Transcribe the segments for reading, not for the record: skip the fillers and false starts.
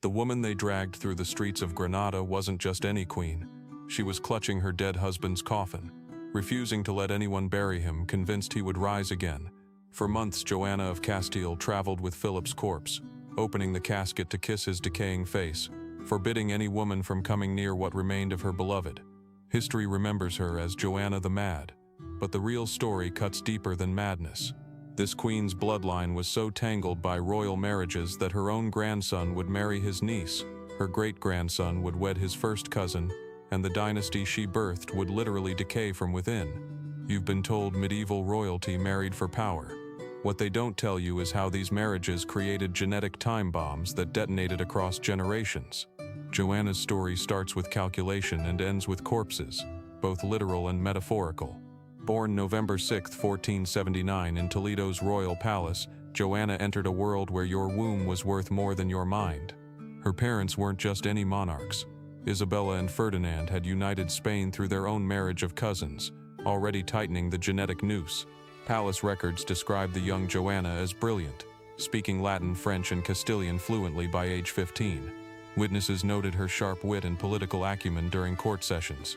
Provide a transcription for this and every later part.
The woman they dragged through the streets of Granada wasn't just any queen. She was clutching her dead husband's coffin, refusing to let anyone bury him, convinced he would rise again. For months, Joanna of Castile traveled with Philip's corpse, opening the casket to kiss his decaying face, forbidding any woman from coming near what remained of her beloved. History remembers her as Joanna the Mad, but the real story cuts deeper than madness. This queen's bloodline was so tangled by royal marriages that her own grandson would marry his niece, her great-grandson would wed his first cousin, and the dynasty she birthed would literally decay from within. You've been told medieval royalty married for power. What they don't tell you is how these marriages created genetic time bombs that detonated across generations. Joanna's story starts with calculation and ends with corpses, both literal and metaphorical. Born November 6, 1479 in Toledo's royal palace, Joanna entered a world where your womb was worth more than your mind. Her parents weren't just any monarchs. Isabella and Ferdinand had united Spain through their own marriage of cousins, already tightening the genetic noose. Palace records describe the young Joanna as brilliant, speaking Latin, French, and Castilian fluently by age 15. Witnesses noted her sharp wit and political acumen during court sessions.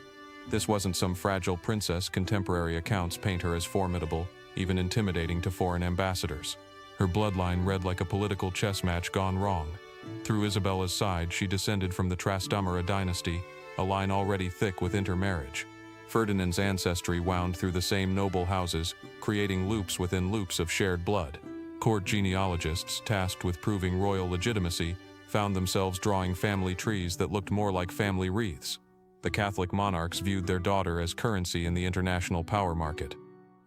This wasn't some fragile princess. Contemporary accounts paint her as formidable, even intimidating to foreign ambassadors. Her bloodline read like a political chess match gone wrong. Through Isabella's side, she descended from the Trastamara dynasty, a line already thick with intermarriage. Ferdinand's ancestry wound through the same noble houses, creating loops within loops of shared blood. Court genealogists, tasked with proving royal legitimacy, found themselves drawing family trees that looked more like family wreaths. The Catholic monarchs viewed their daughter as currency in the international power market.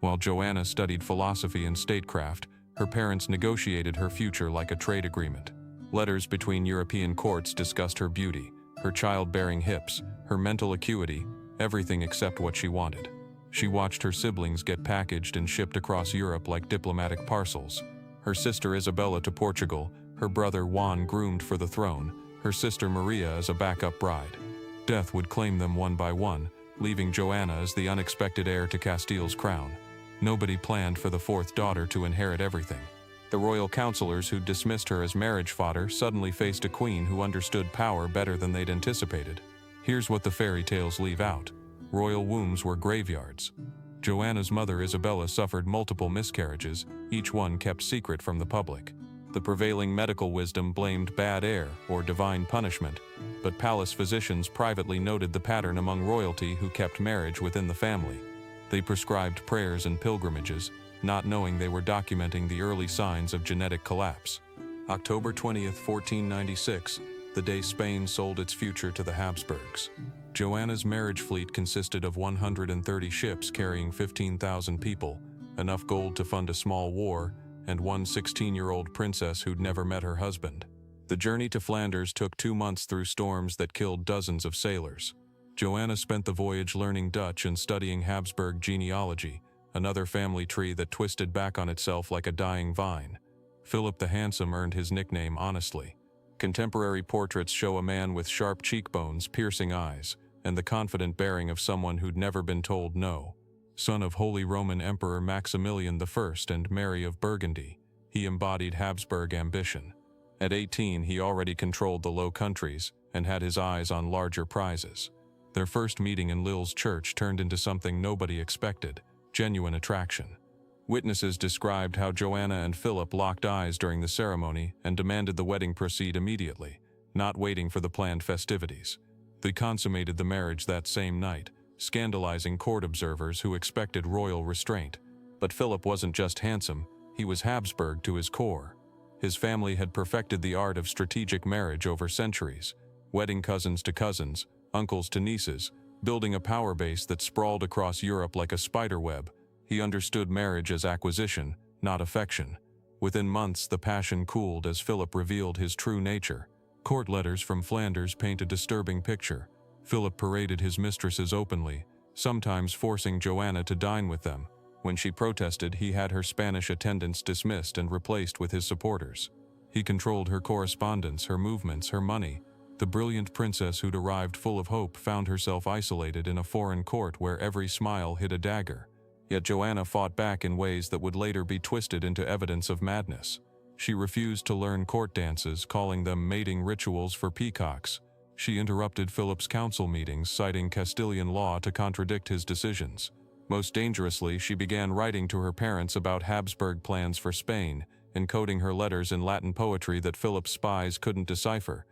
While Joanna studied philosophy and statecraft, her parents negotiated her future like a trade agreement. Letters between European courts discussed her beauty, her childbearing hips, her mental acuity, everything except what she wanted. She watched her siblings get packaged and shipped across Europe like diplomatic parcels. Her sister Isabella to Portugal, her brother Juan groomed for the throne, her sister Maria as a backup bride. Death would claim them one by one, leaving Joanna as the unexpected heir to Castile's crown. Nobody planned for the fourth daughter to inherit everything. The royal counselors who dismissed her as marriage fodder suddenly faced a queen who understood power better than they'd anticipated. Here's what the fairy tales leave out. Royal wombs were graveyards. Joanna's mother Isabella suffered multiple miscarriages, each one kept secret from the public. The prevailing medical wisdom blamed bad air or divine punishment, but palace physicians privately noted the pattern among royalty who kept marriage within the family. They prescribed prayers and pilgrimages, not knowing they were documenting the early signs of genetic collapse. October 20, 1496, the day Spain sold its future to the Habsburgs. Joanna's marriage fleet consisted of 130 ships carrying 15,000 people, enough gold to fund a small war, and one 16-year-old princess who'd never met her husband. The journey to Flanders took 2 months through storms that killed dozens of sailors. Joanna spent the voyage learning Dutch and studying Habsburg genealogy, another family tree that twisted back on itself like a dying vine. Philip the Handsome earned his nickname honestly. Contemporary portraits show a man with sharp cheekbones, piercing eyes, and the confident bearing of someone who'd never been told no. Son of Holy Roman Emperor Maximilian I and Mary of Burgundy, he embodied Habsburg ambition. At 18, he already controlled the Low Countries and had his eyes on larger prizes. Their first meeting in Lille's church turned into something nobody expected: genuine attraction. Witnesses described how Joanna and Philip locked eyes during the ceremony and demanded the wedding proceed immediately, not waiting for the planned festivities. They consummated the marriage that same night, scandalizing court observers who expected royal restraint. But Philip wasn't just handsome, he was Habsburg to his core. His family had perfected the art of strategic marriage over centuries, wedding cousins to cousins, uncles to nieces, building a power base that sprawled across Europe like a spiderweb. He understood marriage as acquisition, not affection. Within months, the passion cooled as Philip revealed his true nature. Court letters from Flanders paint a disturbing picture. Philip paraded his mistresses openly, sometimes forcing Joanna to dine with them. When she protested, he had her Spanish attendants dismissed and replaced with his supporters. He controlled her correspondence, her movements, her money. The brilliant princess who'd arrived full of hope found herself isolated in a foreign court where every smile hid a dagger. Yet Joanna fought back in ways that would later be twisted into evidence of madness. She refused to learn court dances, calling them mating rituals for peacocks. She interrupted Philip's council meetings, citing Castilian law to contradict his decisions. Most dangerously, she began writing to her parents about Habsburg plans for Spain, encoding her letters in Latin poetry that Philip's spies couldn't decipher.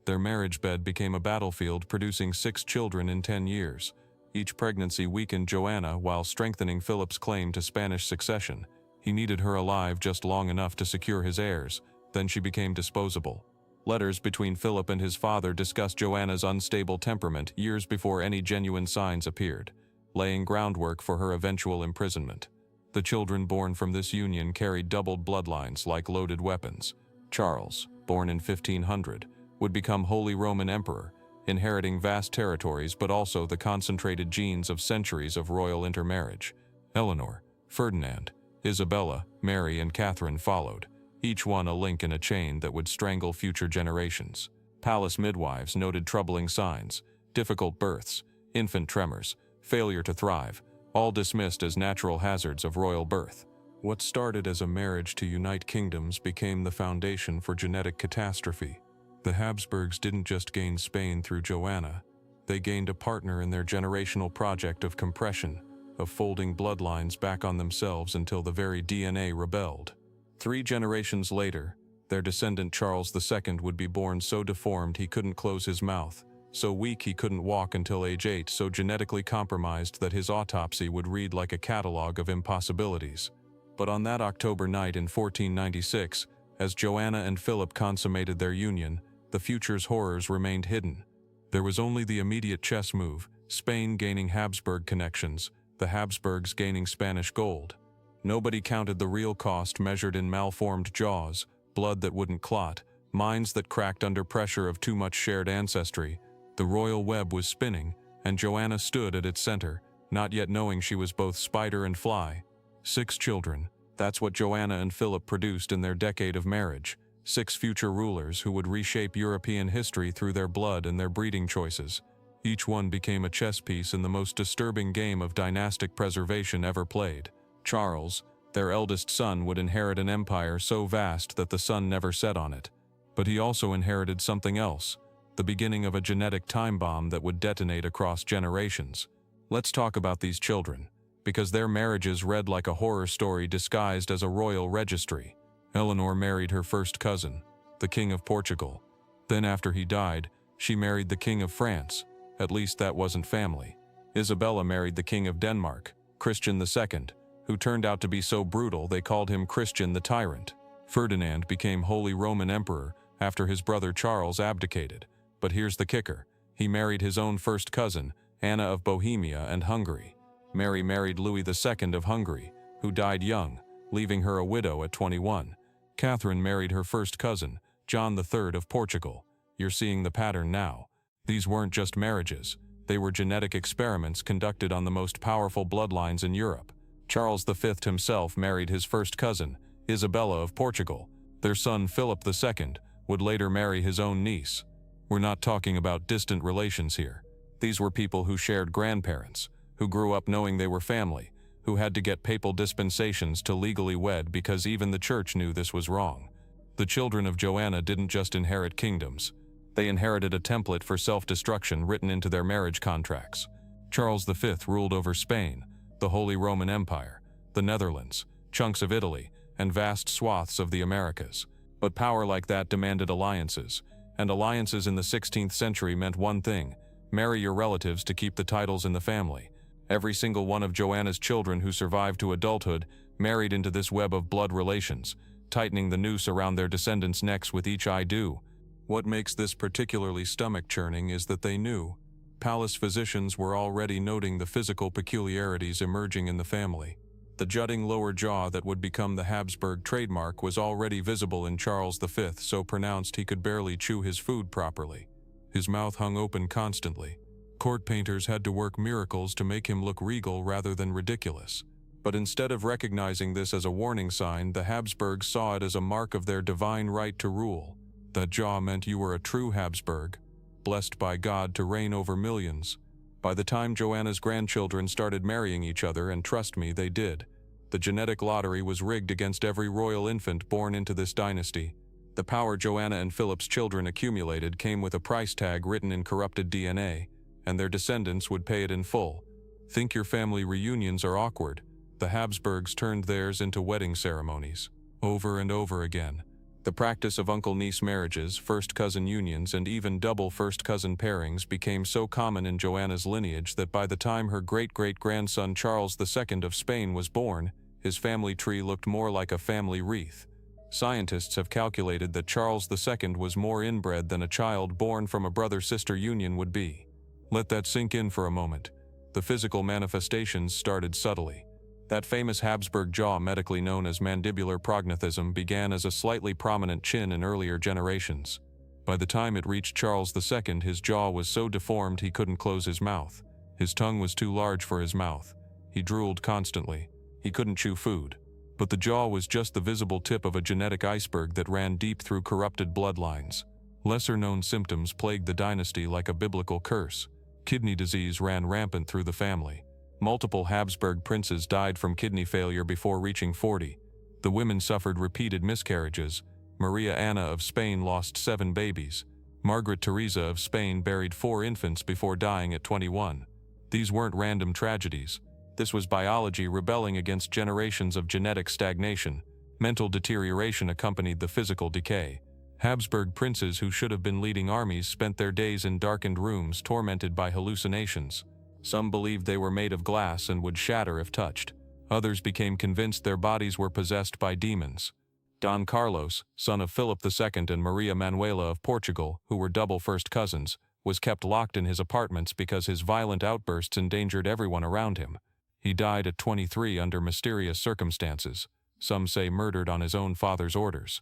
Their marriage bed became a battlefield, producing 6 children in 10 years. Each pregnancy weakened Joanna while strengthening Philip's claim to Spanish succession. He needed her alive just long enough to secure his heirs, then she became disposable. Letters between Philip and his father discussed Joanna's unstable temperament years before any genuine signs appeared, laying groundwork for her eventual imprisonment. The children born from this union carried doubled bloodlines like loaded weapons. Charles, born in 1500, would become Holy Roman Emperor, inheriting vast territories but also the concentrated genes of centuries of royal intermarriage. Eleanor, Ferdinand, Isabella, Mary, and Catherine followed, each one a link in a chain that would strangle future generations. Palace midwives noted troubling signs: difficult births, infant tremors, failure to thrive, all dismissed as natural hazards of royal birth. What started as a marriage to unite kingdoms became the foundation for genetic catastrophe. The Habsburgs didn't just gain Spain through Joanna, they gained a partner in their generational project of compression, of folding bloodlines back on themselves until the very DNA rebelled. 3 generations later, their descendant Charles II would be born so deformed he couldn't close his mouth, so weak he couldn't walk until age 8, so genetically compromised that his autopsy would read like a catalog of impossibilities. But on that October night in 1496, as Joanna and Philip consummated their union, the future's horrors remained hidden. There was only the immediate chess move: Spain gaining Habsburg connections, the Habsburgs gaining Spanish gold. Nobody counted the real cost measured in malformed jaws, blood that wouldn't clot, minds that cracked under pressure of too much shared ancestry. The royal web was spinning, and Joanna stood at its center, not yet knowing she was both spider and fly. 6 children, that's what Joanna and Philip produced in their decade of marriage. 6 future rulers who would reshape European history through their blood and their breeding choices. Each one became a chess piece in the most disturbing game of dynastic preservation ever played. Charles, their eldest son, would inherit an empire so vast that the sun never set on it. But he also inherited something else: the beginning of a genetic time bomb that would detonate across generations. Let's talk about these children, because their marriages read like a horror story disguised as a royal registry. Eleanor married her first cousin, the King of Portugal. Then after he died, she married the King of France. At least that wasn't family. Isabella married the King of Denmark, Christian II, who turned out to be so brutal they called him Christian the Tyrant. Ferdinand became Holy Roman Emperor after his brother Charles abdicated. But here's the kicker: he married his own first cousin, Anna of Bohemia and Hungary. Mary married Louis II of Hungary, who died young, leaving her a widow at 21. Catherine married her first cousin, John III of Portugal. You're seeing the pattern now. These weren't just marriages, they were genetic experiments conducted on the most powerful bloodlines in Europe. Charles V himself married his first cousin, Isabella of Portugal. Their son Philip II would later marry his own niece. We're not talking about distant relations here. These were people who shared grandparents, who grew up knowing they were family, who had to get papal dispensations to legally wed because even the church knew this was wrong. The children of Joanna didn't just inherit kingdoms. They inherited a template for self-destruction written into their marriage contracts. Charles V ruled over Spain, the Holy Roman Empire, the Netherlands, chunks of Italy, and vast swaths of the Americas. But power like that demanded alliances, and alliances in the 16th century meant one thing: marry your relatives to keep the titles in the family. Every single one of Joanna's children who survived to adulthood married into this web of blood relations, tightening the noose around their descendants' necks with each "I do." What makes this particularly stomach-churning is that they knew. Palace physicians were already noting the physical peculiarities emerging in the family. The jutting lower jaw that would become the Habsburg trademark was already visible in Charles V, so pronounced he could barely chew his food properly. His mouth hung open constantly. Court painters had to work miracles to make him look regal rather than ridiculous. But instead of recognizing this as a warning sign, the Habsburgs saw it as a mark of their divine right to rule. That jaw meant you were a true Habsburg, blessed by God to reign over millions. By the time Joanna's grandchildren started marrying each other, and trust me, they did, The genetic lottery was rigged against every royal infant born into this dynasty. The power Joanna and Philip's children accumulated came with a price tag written in corrupted DNA, and their descendants would pay it in full. Think your family reunions are awkward? The Habsburgs turned theirs into wedding ceremonies, over and over again. The practice of uncle-niece marriages, first-cousin unions, and even double first-cousin pairings became so common in Joanna's lineage that by the time her great-great-grandson Charles II of Spain was born, his family tree looked more like a family wreath. Scientists have calculated that Charles II was more inbred than a child born from a brother-sister union would be. Let that sink in for a moment. The physical manifestations started subtly. That famous Habsburg jaw, medically known as mandibular prognathism, began as a slightly prominent chin in earlier generations. By the time it reached Charles II, his jaw was so deformed he couldn't close his mouth. His tongue was too large for his mouth. He drooled constantly. He couldn't chew food. But the jaw was just the visible tip of a genetic iceberg that ran deep through corrupted bloodlines. Lesser-known symptoms plagued the dynasty like a biblical curse. Kidney disease ran rampant through the family. Multiple Habsburg princes died from kidney failure before reaching 40. The women suffered repeated miscarriages. Maria Anna of Spain lost 7 babies. Margaret Theresa of Spain buried 4 infants before dying at 21. These weren't random tragedies. This was biology rebelling against generations of genetic stagnation. Mental deterioration accompanied the physical decay. Habsburg princes who should have been leading armies spent their days in darkened rooms tormented by hallucinations. Some believed they were made of glass and would shatter if touched. Others became convinced their bodies were possessed by demons. Don Carlos, son of Philip II and Maria Manuela of Portugal, who were double first cousins, was kept locked in his apartments because his violent outbursts endangered everyone around him. He died at 23 under mysterious circumstances. Some say murdered on his own father's orders.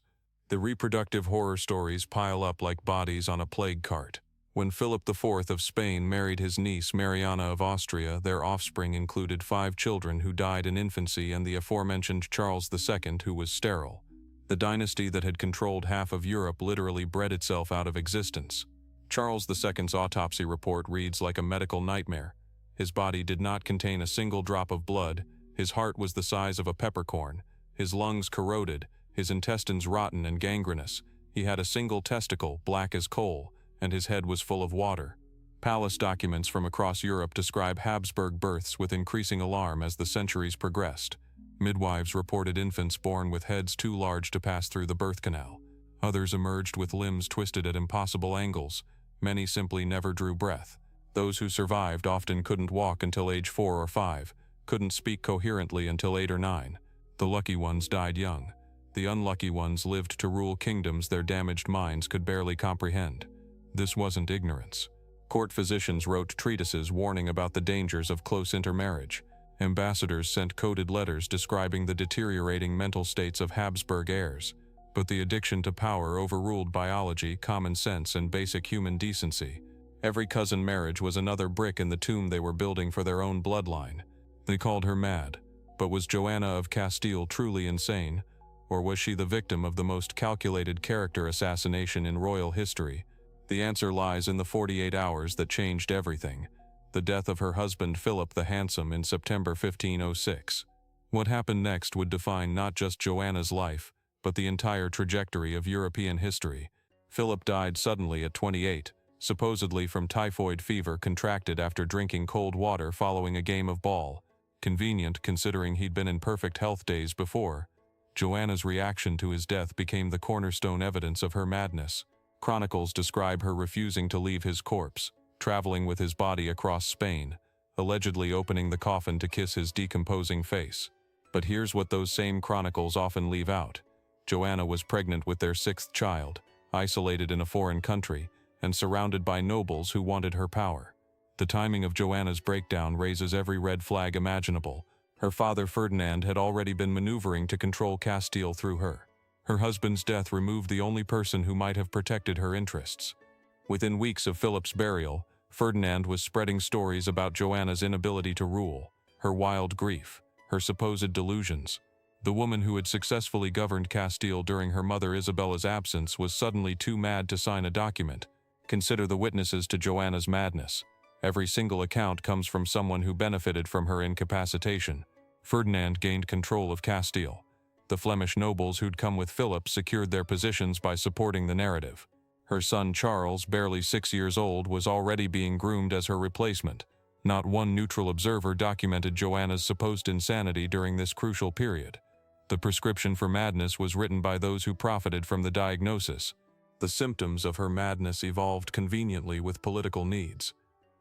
The reproductive horror stories pile up like bodies on a plague cart. When Philip IV of Spain married his niece Mariana of Austria, their offspring included 5 children who died in infancy and the aforementioned Charles II, who was sterile. The dynasty that had controlled half of Europe literally bred itself out of existence. Charles II's autopsy report reads like a medical nightmare. His body did not contain a single drop of blood, his heart was the size of a peppercorn, his lungs corroded, his intestines rotten and gangrenous, he had a single testicle, black as coal, and his head was full of water. Palace documents from across Europe describe Habsburg births with increasing alarm as the centuries progressed. Midwives reported infants born with heads too large to pass through the birth canal. Others emerged with limbs twisted at impossible angles. Many simply never drew breath. Those who survived often couldn't walk until age 4 or 5, couldn't speak coherently until 8 or 9. The lucky ones died young. The unlucky ones lived to rule kingdoms their damaged minds could barely comprehend. This wasn't ignorance. Court physicians wrote treatises warning about the dangers of close intermarriage. Ambassadors sent coded letters describing the deteriorating mental states of Habsburg heirs. But the addiction to power overruled biology, common sense, and basic human decency. Every cousin marriage was another brick in the tomb they were building for their own bloodline. They called her mad. But was Joanna of Castile truly insane? Or was she the victim of the most calculated character assassination in royal history? The answer lies in the 48 hours that changed everything. The death of her husband Philip the Handsome in September 1506. What happened next would define not just Joanna's life, but the entire trajectory of European history. Philip died suddenly at 28, supposedly from typhoid fever contracted after drinking cold water following a game of ball. Convenient considering he'd been in perfect health days before. Joanna's reaction to his death became the cornerstone evidence of her madness. Chronicles describe her refusing to leave his corpse, traveling with his body across Spain, allegedly opening the coffin to kiss his decomposing face. But here's what those same chronicles often leave out. Joanna was pregnant with their 6th child, isolated in a foreign country, and surrounded by nobles who wanted her power. The timing of Joanna's breakdown raises every red flag imaginable. Her father Ferdinand had already been maneuvering to control Castile through her. Her husband's death removed the only person who might have protected her interests. Within weeks of Philip's burial, Ferdinand was spreading stories about Joanna's inability to rule, her wild grief, her supposed delusions. The woman who had successfully governed Castile during her mother Isabella's absence was suddenly too mad to sign a document. Consider the witnesses to Joanna's madness. Every single account comes from someone who benefited from her incapacitation. Ferdinand gained control of Castile. The Flemish nobles who'd come with Philip secured their positions by supporting the narrative. Her son Charles, barely 6 years old, was already being groomed as her replacement. Not one neutral observer documented Joanna's supposed insanity during this crucial period. The prescription for madness was written by those who profited from the diagnosis. The symptoms of her madness evolved conveniently with political needs.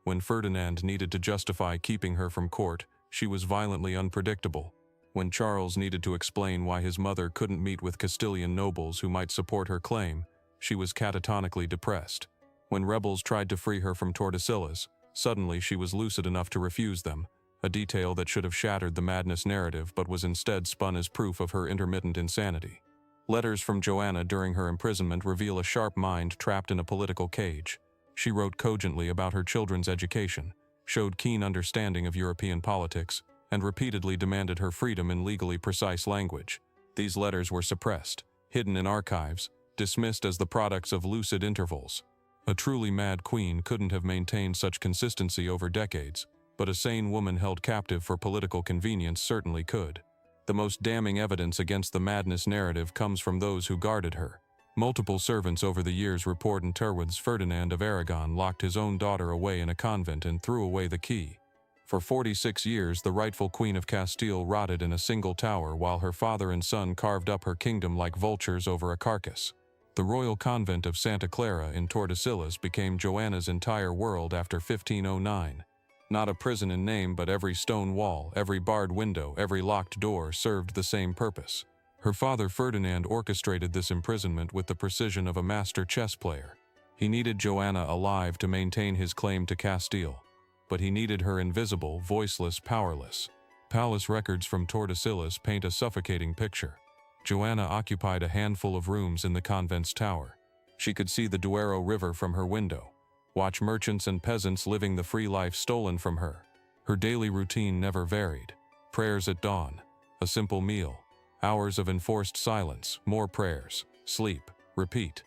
When Ferdinand needed to justify keeping her from court, she was violently unpredictable. When Charles needed to explain why his mother couldn't meet with Castilian nobles who might support her claim, she was catatonically depressed. When rebels tried to free her from Tordesillas, suddenly she was lucid enough to refuse them, a detail that should have shattered the madness narrative but was instead spun as proof of her intermittent insanity. Letters from Joanna during her imprisonment reveal a sharp mind trapped in a political cage. She wrote cogently about her children's education, showed keen understanding of European politics, and repeatedly demanded her freedom in legally precise language. These letters were suppressed, hidden in archives, dismissed as the products of lucid intervals. A truly mad queen couldn't have maintained such consistency over decades, but a sane woman held captive for political convenience certainly could. The most damning evidence against the madness narrative comes from those who guarded her. Multiple servants over the years report in Terwoods Ferdinand of Aragon locked his own daughter away in a convent and threw away the key. For 46 years, the rightful Queen of Castile rotted in a single tower while her father and son carved up her kingdom like vultures over a carcass. The royal convent of Santa Clara in Tordesillas became Joanna's entire world after 1509. Not a prison in name, but every stone wall, every barred window, every locked door served the same purpose. Her father Ferdinand orchestrated this imprisonment with the precision of a master chess player. He needed Joanna alive to maintain his claim to Castile, but he needed her invisible, voiceless, powerless. Palace records from Tordesillas paint a suffocating picture. Joanna occupied a handful of rooms in the convent's tower. She could see the Duero River from her window, watch merchants and peasants living the free life stolen from her. Her daily routine never varied. Prayers at dawn, a simple meal, hours of enforced silence, more prayers, sleep, repeat.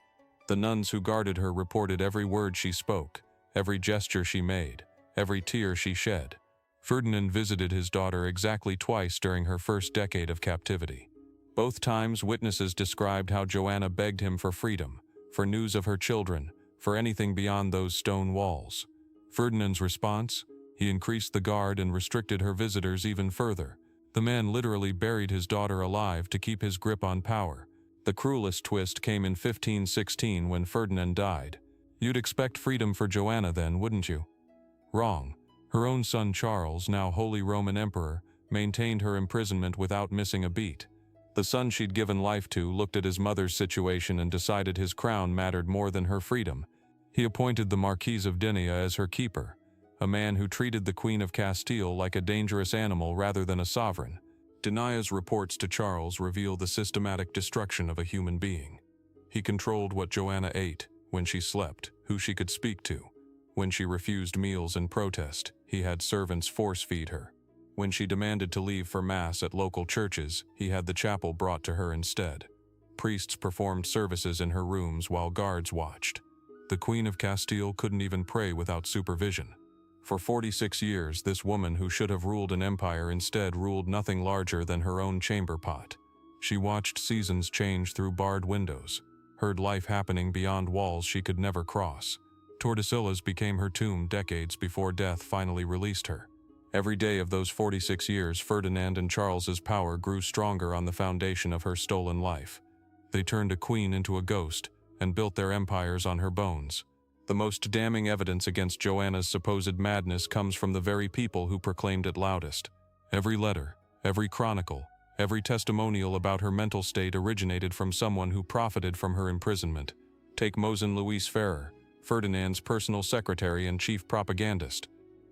The nuns who guarded her reported every word she spoke, every gesture she made, every tear she shed. Ferdinand visited his daughter exactly twice during her first decade of captivity. Both times, witnesses described how Joanna begged him for freedom, for news of her children, for anything beyond those stone walls. Ferdinand's response? He increased the guard and restricted her visitors even further. The man literally buried his daughter alive to keep his grip on power. The cruelest twist came in 1516 when Ferdinand died. You'd expect freedom for Joanna then, wouldn't you? Wrong. Her own son Charles, now Holy Roman Emperor, maintained her imprisonment without missing a beat. The son she'd given life to looked at his mother's situation and decided his crown mattered more than her freedom. He appointed the Marquis of Dinia as her keeper, a man who treated the Queen of Castile like a dangerous animal rather than a sovereign. Dinia's reports to Charles reveal the systematic destruction of a human being. He controlled what Joanna ate, when she slept, who she could speak to. When she refused meals in protest, he had servants force-feed her. When she demanded to leave for Mass at local churches, he had the chapel brought to her instead. Priests performed services in her rooms while guards watched. The Queen of Castile couldn't even pray without supervision. For 46 years, this woman who should have ruled an empire instead ruled nothing larger than her own chamber pot. She watched seasons change through barred windows, heard life happening beyond walls she could never cross. Tordesillas became her tomb decades before death finally released her. Every day of those 46 years, Ferdinand and Charles's power grew stronger on the foundation of her stolen life. They turned a queen into a ghost and built their empires on her bones. The most damning evidence against Joanna's supposed madness comes from the very people who proclaimed it loudest. Every letter, every chronicle, every testimonial about her mental state originated from someone who profited from her imprisonment. Take Mosen Luis Ferrer, Ferdinand's personal secretary and chief propagandist.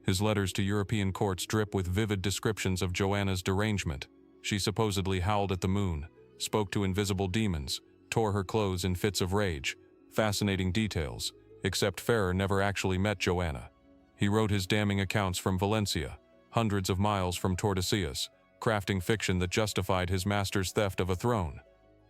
His letters to European courts drip with vivid descriptions of Joanna's derangement. She supposedly howled at the moon, spoke to invisible demons, tore her clothes in fits of rage. Fascinating details, except Ferrer never actually met Joanna. He wrote his damning accounts from Valencia, hundreds of miles from Tordesillas, crafting fiction that justified his master's theft of a throne.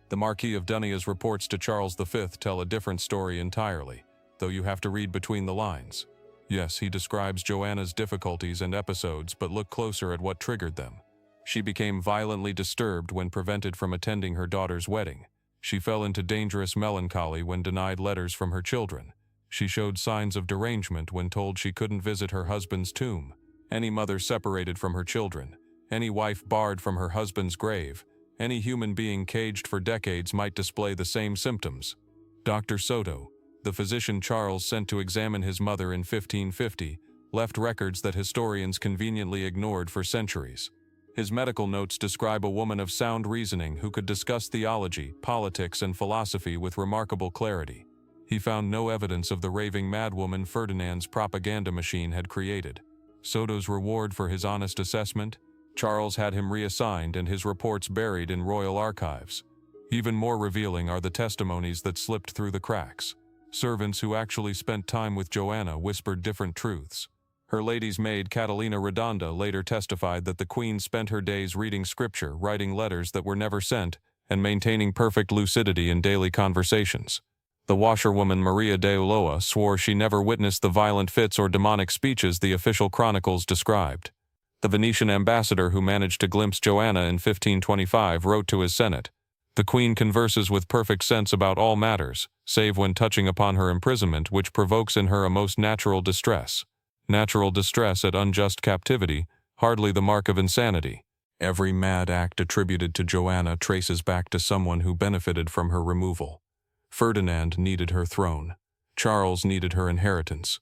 The Marquis of Dunia's reports to Charles V tell a different story entirely, though you have to read between the lines. Yes, he describes Joanna's difficulties and episodes, but look closer at what triggered them. She became violently disturbed when prevented from attending her daughter's wedding. She fell into dangerous melancholy when denied letters from her children. She showed signs of derangement when told she couldn't visit her husband's tomb. Any mother separated from her children, any wife barred from her husband's grave, any human being caged for decades might display the same symptoms. Dr. Soto, the physician Charles sent to examine his mother in 1550, left records that historians conveniently ignored for centuries. His medical notes describe a woman of sound reasoning who could discuss theology, politics, and philosophy with remarkable clarity. He found no evidence of the raving madwoman Ferdinand's propaganda machine had created. Soto's reward for his honest assessment? Charles had him reassigned and his reports buried in royal archives. Even more revealing are the testimonies that slipped through the cracks. Servants who actually spent time with Joanna whispered different truths. Her lady's maid Catalina Redonda later testified that the queen spent her days reading scripture, writing letters that were never sent, and maintaining perfect lucidity in daily conversations. The washerwoman Maria de Ulloa swore she never witnessed the violent fits or demonic speeches the official chronicles described. The Venetian ambassador who managed to glimpse Joanna in 1525 wrote to his Senate, "The queen converses with perfect sense about all matters, save when touching upon her imprisonment, which provokes in her a most natural distress. Natural distress at unjust captivity, hardly the mark of insanity." Every mad act attributed to Joanna traces back to someone who benefited from her removal. Ferdinand needed her throne. Charles needed her inheritance.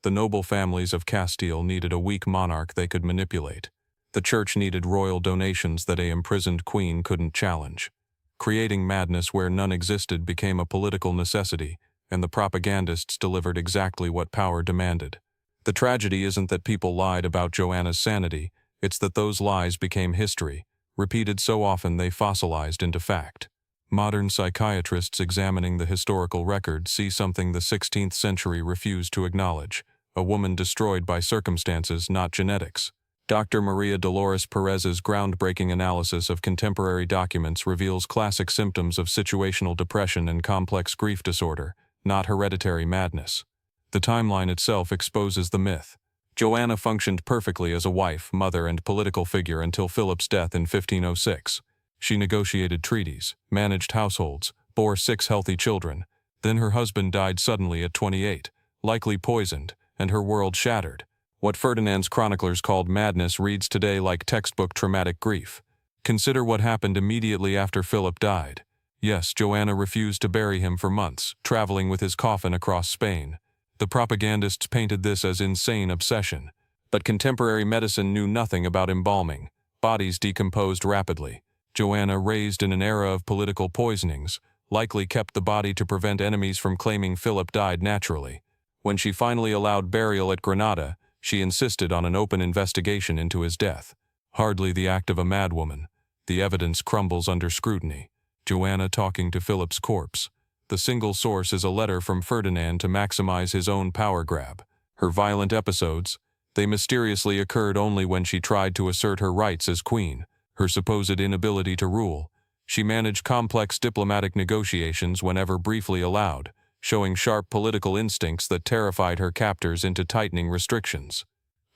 The noble families of Castile needed a weak monarch they could manipulate. The church needed royal donations that an imprisoned queen couldn't challenge. Creating madness where none existed became a political necessity, and the propagandists delivered exactly what power demanded. The tragedy isn't that people lied about Joanna's sanity, it's that those lies became history, repeated so often they fossilized into fact. Modern psychiatrists examining the historical record see something the 16th century refused to acknowledge: a woman destroyed by circumstances, not genetics. Dr. Maria Dolores Perez's groundbreaking analysis of contemporary documents reveals classic symptoms of situational depression and complex grief disorder, not hereditary madness. The timeline itself exposes the myth. Joanna functioned perfectly as a wife, mother, and political figure until Philip's death in 1506. She negotiated treaties, managed households, bore 6 healthy children. Then her husband died suddenly at 28, likely poisoned, and her world shattered. What Ferdinand's chroniclers called madness reads today like textbook traumatic grief. Consider what happened immediately after Philip died. Yes, Joanna refused to bury him for months, traveling with his coffin across Spain. The propagandists painted this as insane obsession. But contemporary medicine knew nothing about embalming. Bodies decomposed rapidly. Joanna, raised in an era of political poisonings, likely kept the body to prevent enemies from claiming Philip died naturally. When she finally allowed burial at Granada, she insisted on an open investigation into his death. Hardly the act of a madwoman. The evidence crumbles under scrutiny. Joanna talking to Philip's corpse. The single source is a letter from Ferdinand to maximize his own power grab. Her violent episodes, they mysteriously occurred only when she tried to assert her rights as queen. Her supposed inability to rule. She managed complex diplomatic negotiations whenever briefly allowed, showing sharp political instincts that terrified her captors into tightening restrictions.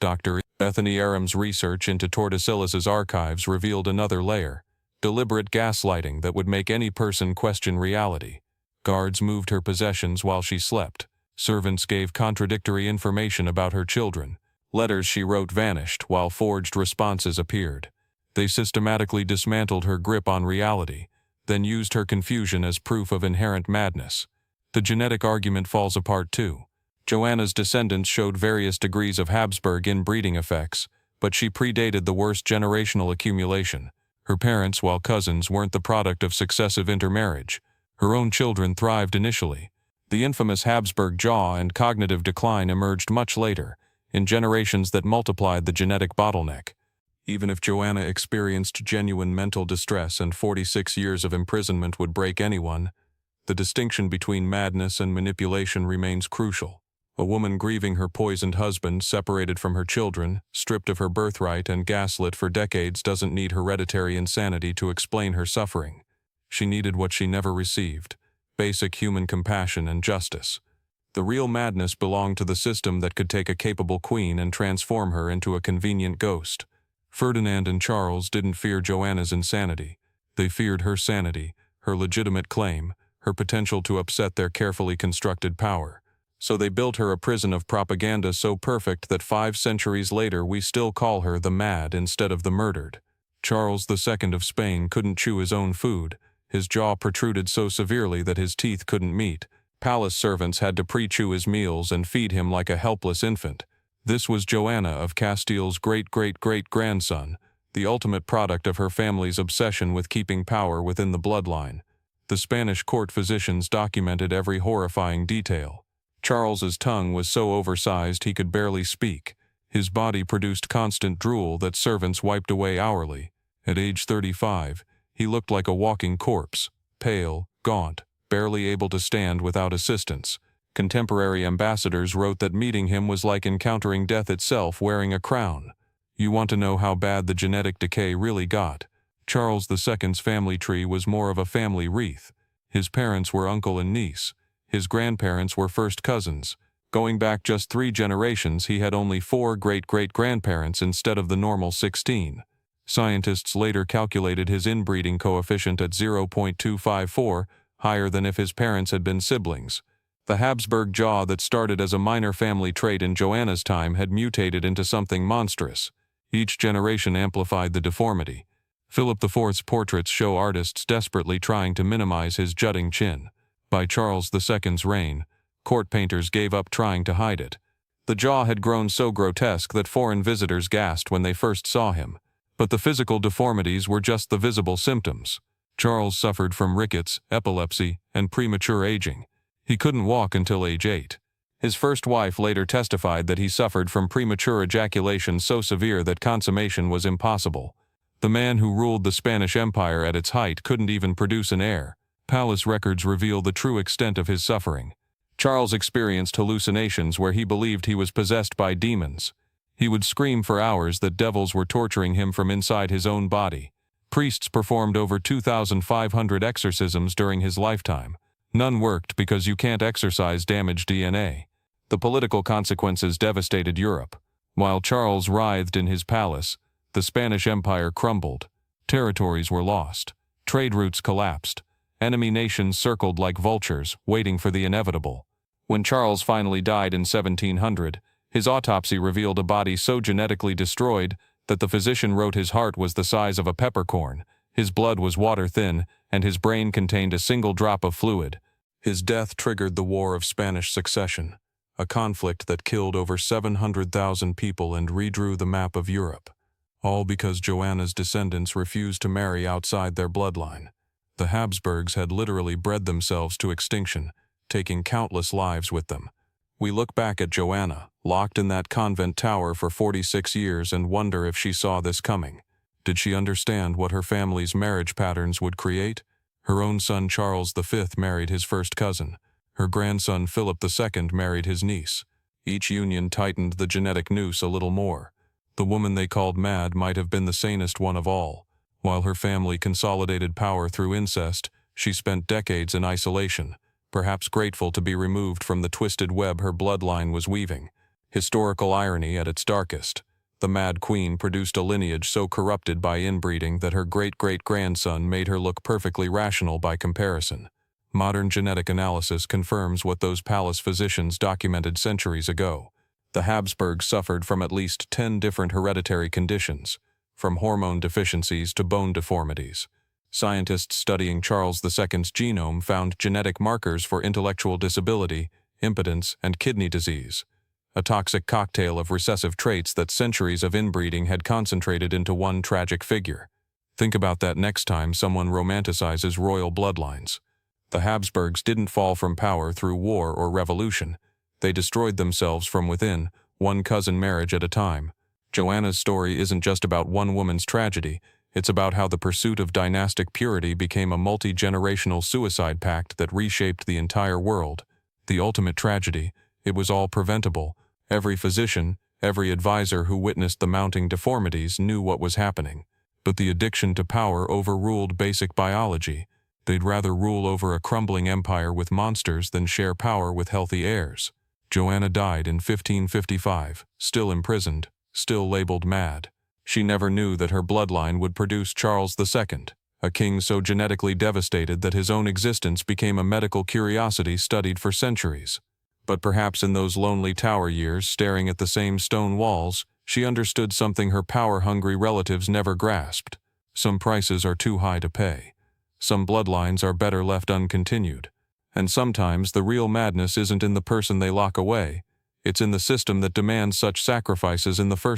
Dr. Bethany Aram's research into Tordesillas's archives revealed another layer: deliberate gaslighting that would make any person question reality. Guards moved her possessions while she slept. Servants gave contradictory information about her children. Letters she wrote vanished while forged responses appeared. They systematically dismantled her grip on reality, then used her confusion as proof of inherent madness. The genetic argument falls apart too. Joanna's descendants showed various degrees of Habsburg inbreeding effects, but she predated the worst generational accumulation. Her parents, while cousins, weren't the product of successive intermarriage. Her own children thrived initially. The infamous Habsburg jaw and cognitive decline emerged much later, in generations that multiplied the genetic bottleneck. Even if Joanna experienced genuine mental distress and 46 years of imprisonment would break anyone, the distinction between madness and manipulation remains crucial. A woman grieving her poisoned husband, separated from her children, stripped of her birthright and gaslit for decades doesn't need hereditary insanity to explain her suffering. She needed what she never received: basic human compassion and justice. The real madness belonged to the system that could take a capable queen and transform her into a convenient ghost. Ferdinand and Charles didn't fear Joanna's insanity. They feared her sanity, her legitimate claim, her potential to upset their carefully constructed power. So they built her a prison of propaganda so perfect that 5 centuries later we still call her the mad instead of the murdered. Charles II of Spain couldn't chew his own food. His jaw protruded so severely that his teeth couldn't meet. Palace servants had to pre-chew his meals and feed him like a helpless infant. This was Joanna of Castile's great-great-great-grandson, the ultimate product of her family's obsession with keeping power within the bloodline. The Spanish court physicians documented every horrifying detail. Charles's tongue was so oversized he could barely speak. His body produced constant drool that servants wiped away hourly. At age 35, he looked like a walking corpse, pale, gaunt, barely able to stand without assistance. Contemporary ambassadors wrote that meeting him was like encountering death itself wearing a crown. You want to know how bad the genetic decay really got? Charles II's family tree was more of a family wreath. His parents were uncle and niece. His grandparents were first cousins. Going back just 3 generations, he had only 4 great-great-grandparents instead of the normal 16. Scientists later calculated his inbreeding coefficient at 0.254, higher than if his parents had been siblings. The Habsburg jaw that started as a minor family trait in Joanna's time had mutated into something monstrous. Each generation amplified the deformity. Philip IV's portraits show artists desperately trying to minimize his jutting chin. By Charles II's reign, court painters gave up trying to hide it. The jaw had grown so grotesque that foreign visitors gasped when they first saw him. But the physical deformities were just the visible symptoms. Charles suffered from rickets, epilepsy, and premature aging. He couldn't walk until age 8. His first wife later testified that he suffered from premature ejaculation so severe that consummation was impossible. The man who ruled the Spanish Empire at its height couldn't even produce an heir. Palace records reveal the true extent of his suffering. Charles experienced hallucinations where he believed he was possessed by demons. He would scream for hours that devils were torturing him from inside his own body. Priests performed over 2,500 exorcisms during his lifetime. None worked because you can't exorcise damaged DNA. The political consequences devastated Europe. While Charles writhed in his palace, the Spanish Empire crumbled. Territories were lost. Trade routes collapsed. Enemy nations circled like vultures, waiting for the inevitable. When Charles finally died in 1700, his autopsy revealed a body so genetically destroyed that the physician wrote his heart was the size of a peppercorn, his blood was water-thin, and his brain contained a single drop of fluid. His death triggered the War of Spanish Succession, a conflict that killed over 700,000 people and redrew the map of Europe. All because Joanna's descendants refused to marry outside their bloodline. The Habsburgs had literally bred themselves to extinction, taking countless lives with them. We look back at Joanna, locked in that convent tower for 46 years, and wonder if she saw this coming. Did she understand what her family's marriage patterns would create? Her own son Charles V married his first cousin. Her grandson Philip II married his niece. Each union tightened the genetic noose a little more. The woman they called mad might have been the sanest one of all. While her family consolidated power through incest, she spent decades in isolation, perhaps grateful to be removed from the twisted web her bloodline was weaving. Historical irony at its darkest. The Mad Queen produced a lineage so corrupted by inbreeding that her great-great-grandson made her look perfectly rational by comparison. Modern genetic analysis confirms what those palace physicians documented centuries ago. The Habsburgs suffered from at least 10 different hereditary conditions, from hormone deficiencies to bone deformities. Scientists studying Charles II's genome found genetic markers for intellectual disability, impotence, and kidney disease. A toxic cocktail of recessive traits that centuries of inbreeding had concentrated into one tragic figure. Think about that next time someone romanticizes royal bloodlines. The Habsburgs didn't fall from power through war or revolution. They destroyed themselves from within, one cousin marriage at a time. Joanna's story isn't just about one woman's tragedy, it's about how the pursuit of dynastic purity became a multi-generational suicide pact that reshaped the entire world. The ultimate tragedy, it was all preventable. Every physician, every advisor who witnessed the mounting deformities knew what was happening. But the addiction to power overruled basic biology. They'd rather rule over a crumbling empire with monsters than share power with healthy heirs. Joanna died in 1555, still imprisoned, still labeled mad. She never knew that her bloodline would produce Charles II, a king so genetically devastated that his own existence became a medical curiosity studied for centuries. But perhaps in those lonely tower years, staring at the same stone walls, she understood something her power-hungry relatives never grasped. Some prices are too high to pay. Some bloodlines are better left uncontinued. And sometimes the real madness isn't in the person they lock away, it's in the system that demands such sacrifices in the first